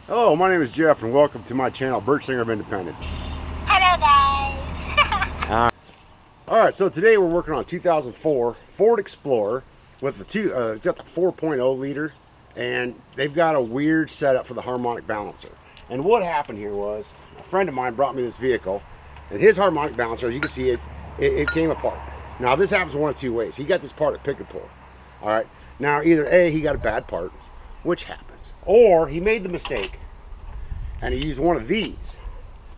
Hello, my name is Jeff and welcome to my channel, Birch Singer of Independence. Hello guys. Alright, so today we're working on a 2004 Ford Explorer with the it's got the 4.0 liter and they've got a weird setup for the harmonic balancer. And what happened here was, a friend of mine brought me this vehicle and his harmonic balancer, as you can see, it came apart. Now this happens one of two ways. He got this part at Pick and Pull. Alright, now either A, he got a bad part, which happens, or he made the mistake and he used one of these.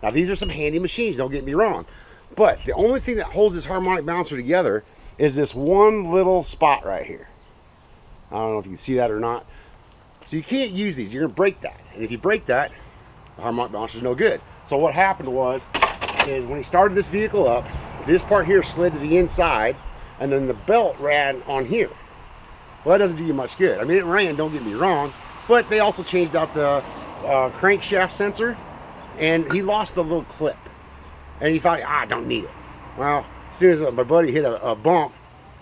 Now these are some handy machines, don't get me wrong, but the only thing that holds this harmonic balancer together is this one little spot right here. I don't know if you can see that or not. So you can't use these, you're gonna break that. And if you break that, the harmonic balancer is no good. So what happened is when he started this vehicle up, this part here slid to the inside and then the belt ran on here. Well, that doesn't do you much good. I mean, it ran, don't get me wrong, but they also changed out the crankshaft sensor and he lost the little clip. And he thought, I don't need it. Well, as soon as my buddy hit a bump,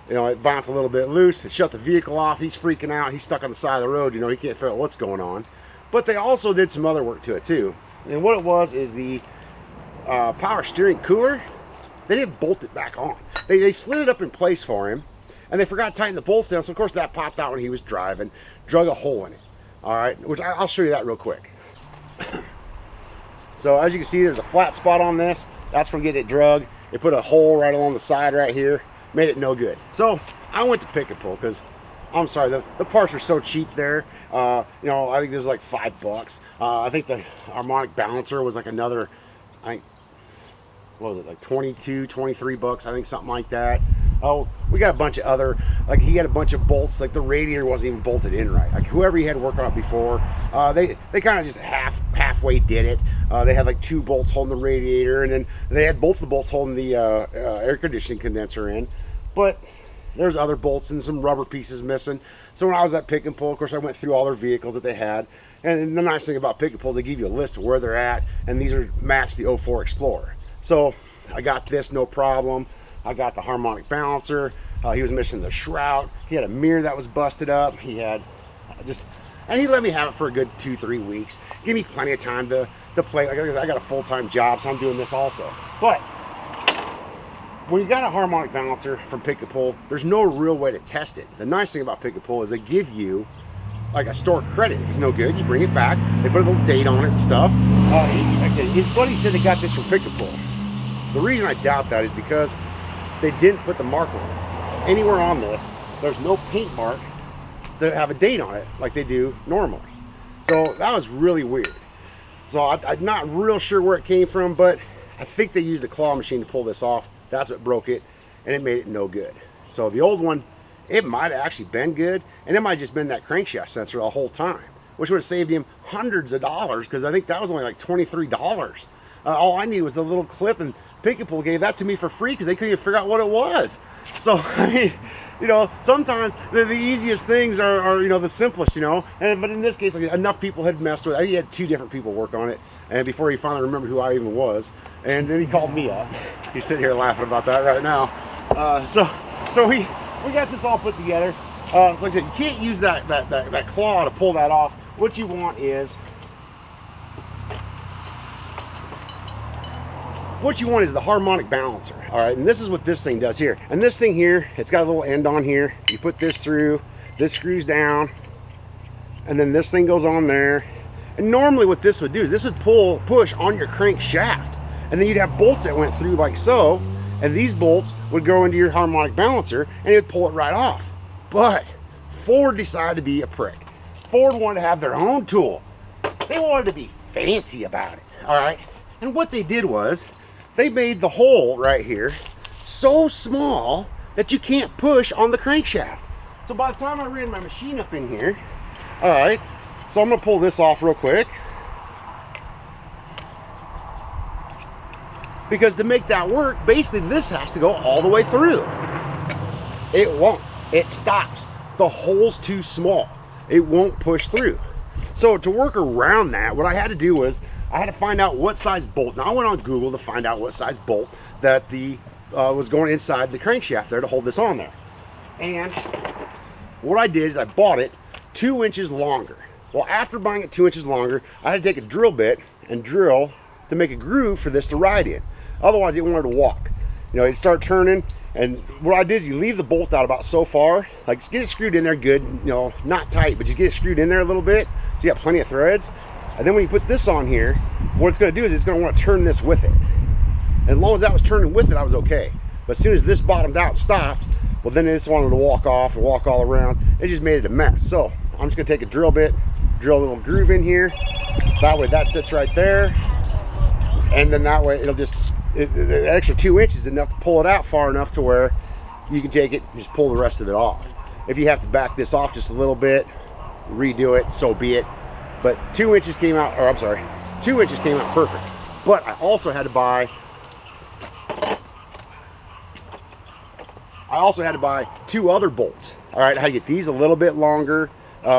you know, it bounced a little bit loose. It shut the vehicle off. He's freaking out. He's stuck on the side of the road. You know, he can't figure out what's going on. But they also did some other work to it too. And what it was is the power steering cooler, they didn't bolt it back on. They slid it up in place for him, and they forgot to tighten the bolts down. So of course that popped out when he was driving, drug a hole in it. All right, which I'll show you that real quick. So as you can see, there's a flat spot on this. That's from getting it drug. They put a hole right along the side right here, made it no good. So I went to Pick and Pull because, I'm sorry, the parts are so cheap there. You know, I think there's like $5. I think the harmonic balancer was like another, I think, what was it, like 22, 23 bucks, I think, something like that. Oh, we got a bunch of other, like he had a bunch of bolts, like the radiator wasn't even bolted in right. Like whoever he had worked on it before, they kind of just halfway did it. They had like 2 bolts holding the radiator, and then they had both the bolts holding the air conditioning condenser in. But there's other bolts and some rubber pieces missing. So when I was at Pick and Pull, of course, I went through all their vehicles that they had. And the nice thing about Pick and Pull is they give you a list of where they're at, and these are match the 04 Explorer. So I got this, no problem. I got the harmonic balancer. He was missing the shrout. He had a mirror that was busted up. He had and he let me have it for a good 2-3 weeks. Give me plenty of time to play. Like I got a full-time job, so I'm doing this also. But when you got a harmonic balancer from Pick and Pull, there's no real way to test it. The nice thing about Pick and Pull is they give you like a store credit. If it's no good, you bring it back. They put a little date on it and stuff. Like I said, his buddy said they got this from Pick and Pull. The reason I doubt that is because they didn't put the mark on it. Anywhere on this, there's no paint mark that have a date on it like they do normally. So that was really weird. So I'm not real sure where it came from, but I think they used a claw machine to pull this off. That's what broke it, and it made it no good. So the old one, it might have actually been good, and it might have just been that crankshaft sensor the whole time, which would have saved him hundreds of dollars, because I think that was only like $23. All I needed was the little clip, and Pick and Pull gave that to me for free because they couldn't even figure out what it was. So I mean, you know, sometimes the easiest things are you know, the simplest, you know. But in this case, like, enough people had messed with it. He had 2 different people work on it, and before he finally remembered who I even was, and then he called me up. He's sitting here laughing about that right now. So we got this all put together. So like I said, you can't use that claw to pull that off. What you want is the harmonic balancer. All right, and this is what this thing does here. And this thing here, it's got a little end on here. You put this through, this screws down, and then this thing goes on there. And normally what this would do is this would push on your crankshaft, and then you'd have bolts that went through like so, and these bolts would go into your harmonic balancer and it would pull it right off. But Ford decided to be a prick. Ford wanted to have their own tool. They wanted to be fancy about it, all right? And what they did was, they made the hole right here so small that you can't push on the crankshaft. So by the time I ran my machine up in here, all right, so I'm gonna pull this off real quick. Because to make that work, basically this has to go all the way through. It won't, it stops. The hole's too small. It won't push through. So to work around that, what I had to do was, I had to find out what size bolt. Now I went on Google to find out what size bolt that was going inside the crankshaft there to hold this on there. And what I did is I bought it 2 inches longer. Well, after buying it 2 inches longer, I had to take a drill bit and drill to make a groove for this to ride in. Otherwise, it wanted to walk. You know, it'd start turning, and what I did is you leave the bolt out about so far, like just get it screwed in there good, you know, not tight, but just get it screwed in there a little bit, so you got plenty of threads. And then when you put this on here, what it's going to do is it's going to want to turn this with it. And as long as that was turning with it, I was okay. But as soon as this bottomed out and stopped, well, then it just wanted to walk off and walk all around. It just made it a mess. So I'm just going to take a drill bit, drill a little groove in here. That way that sits right there. And then that way it'll just, the extra 2 inches is enough to pull it out far enough to where you can take it and just pull the rest of it off. If you have to back this off just a little bit, redo it, so be it. But 2 inches came out, or I'm sorry, 2 inches came out perfect. But I also had to buy two other bolts. All right, I had to get these a little bit longer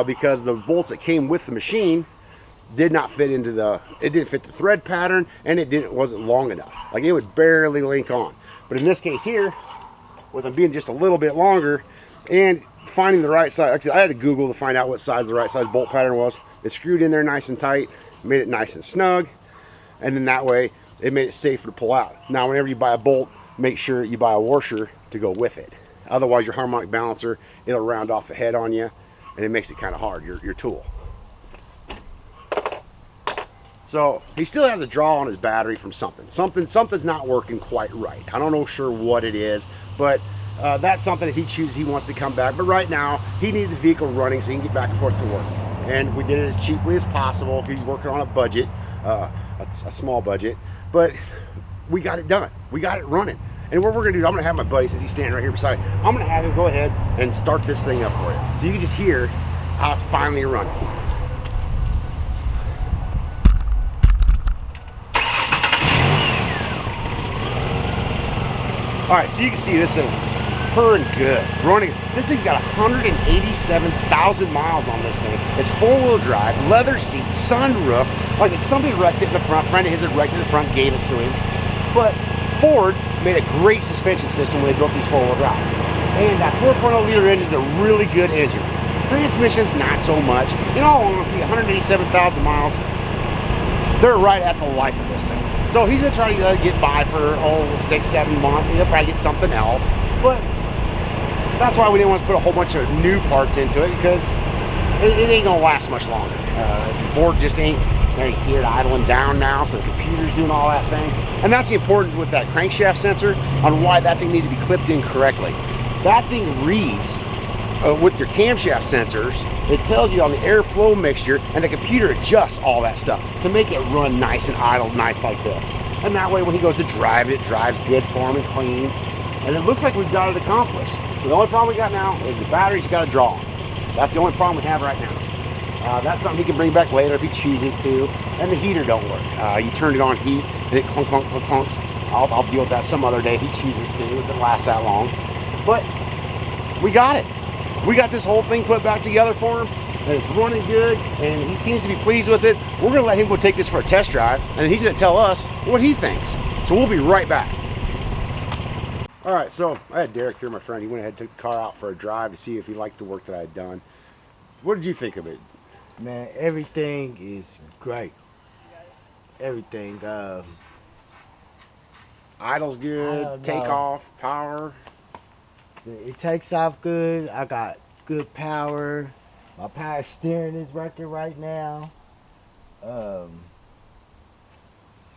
because the bolts that came with the machine did not fit into it didn't fit the thread pattern, and it wasn't long enough. Like, it would barely link on. But in this case here, with them being just a little bit longer and finding the right size, actually I had to Google to find out what size the right size bolt pattern was. It screwed in there nice and tight, made it nice and snug, and then that way it made it safer to pull out. Now, whenever you buy a bolt, make sure you buy a washer to go with it. Otherwise, your harmonic balancer, it'll round off the head on you, and it makes it kind of hard, your tool. So he still has a draw on his battery from something. Something's not working quite right. I don't know sure what it is, but that's something if he chooses he wants to come back. But right now, he needed the vehicle running so he can get back and forth to work. And we did it as cheaply as possible. He's working on a budget, a small budget, but we got it done. We got it running. And what we're gonna do, I'm gonna have my buddy, since he's standing right here beside me, I'm gonna have him go ahead and start this thing up for you. So you can just hear how it's finally running. All right, so you can see this thing purring good, running. This thing's got 187,000 miles on this thing. It's 4-wheel drive, leather seats, sunroof. Like I said, somebody wrecked it in the front. A friend of his had wrecked it in the front, gave it to him. But Ford made a great suspension system when they built these 4-wheel drive. And that 4.0 liter engine is a really good engine. Transmission's not so much. In all honesty, 187,000 miles, they're right at the life of this thing. So he's gonna try to get by for 6-7 months, and he'll probably get something else. But that's why we didn't want to put a whole bunch of new parts into it, because it ain't gonna last much longer. Ford just ain't here idling down now, so the computer's doing all that thing. And that's the importance with that crankshaft sensor on why that thing needs to be clipped in correctly. That thing reads with your camshaft sensors. It tells you on the airflow mixture, and the computer adjusts all that stuff to make it run nice and idle nice like this. And that way when he goes to drive it, drives good for him and clean. And it looks like we've got it accomplished. So the only problem we got now is the battery's got to draw. That's the only problem we have right now. That's something he can bring back later if he chooses to. And the heater don't work. You turn it on heat and it clunk, clunk, clunk, clunks. I'll deal with that some other day if he chooses to, if it lasts that long. But we got it. We got this whole thing put back together for him, and it's running good, and he seems to be pleased with it. We're gonna let him go take this for a test drive, and then he's gonna tell us what he thinks. So we'll be right back. All right, so I had Derek here, my friend. He went ahead and took the car out for a drive to see if he liked the work that I had done. What did you think of it? Man, everything is great. Everything. Idle's good, takeoff, power. It takes off good. I got good power. My power steering is working right now. I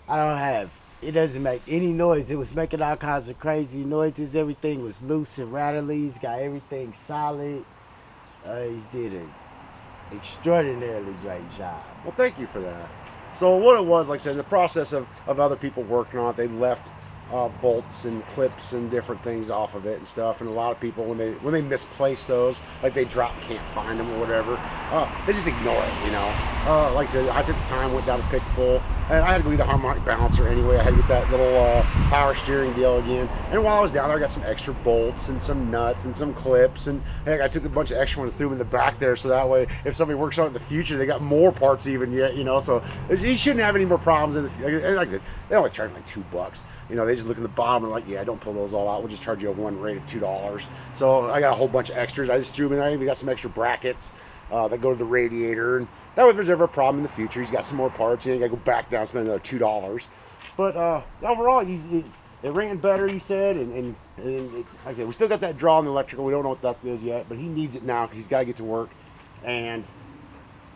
don't have, it doesn't make any noise. It was making all kinds of crazy noises. Everything was loose and rattly. He's got everything solid. He's did an extraordinarily great job. Well, thank you for that. So what it was, like I said, in the process of other people working on it, they left bolts and clips and different things off of it and stuff, and a lot of people when they misplace those, like they drop, can't find them or whatever, they just ignore it, you know. Like I said, I took the time, went down to pick pull, and I had to go get a harmonic balancer anyway. I had to get that little power steering deal again, and while I was down there I got some extra bolts and some nuts and some clips, and heck, I took a bunch of extra ones and threw them in the back there, so that way if somebody works on it in the future they got more parts even yet, you know. So you shouldn't have any more problems in the, like they only charge like $2. You know, they just look at the bottom and like, yeah, don't pull those all out. We'll just charge you a one rate of $2. So I got a whole bunch of extras. I just threw them in there. I even got some extra brackets that go to the radiator. And That way if there's ever a problem in the future, he's got some more parts. He ain't got to go back down and spend another $2. But overall, it ran better, he said, and like I said, we still got that draw in the electrical. We don't know what that is yet, but he needs it now because he's got to get to work, and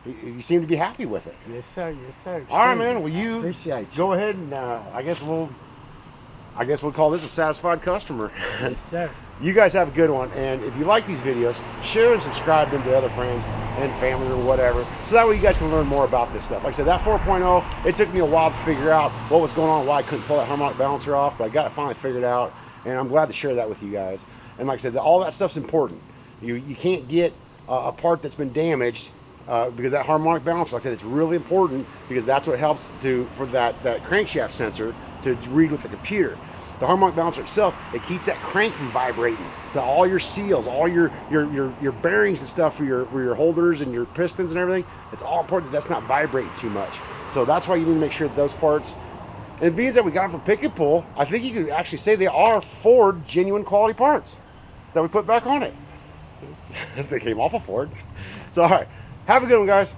he seemed to be happy with it. Yes, sir. Yes, sir. All right, man. Well, you Appreciate you. go ahead and I guess we'll call this a satisfied customer. Yes, sir. You guys have a good one, and if you like these videos, share and subscribe them to other friends and family or whatever, so that way you guys can learn more about this stuff. Like I said, that 4.0, it took me a while to figure out what was going on, why I couldn't pull that harmonic balancer off, but I got it finally figured out, and I'm glad to share that with you guys. And like I said, all that stuff's important. You can't get a part that's been damaged because that harmonic balancer, like I said, it's really important because that's what helps for that crankshaft sensor to read with the computer. The harmonic balancer itself, it keeps that crank from vibrating. So all your seals, all your bearings and stuff for your holders and your pistons and everything, it's all important that's not vibrating too much. So that's why you need to make sure that those parts, and being that we got them from Pick and Pull, I think you could actually say they are Ford genuine quality parts that we put back on it. They came off of Ford. So all right, have a good one, guys.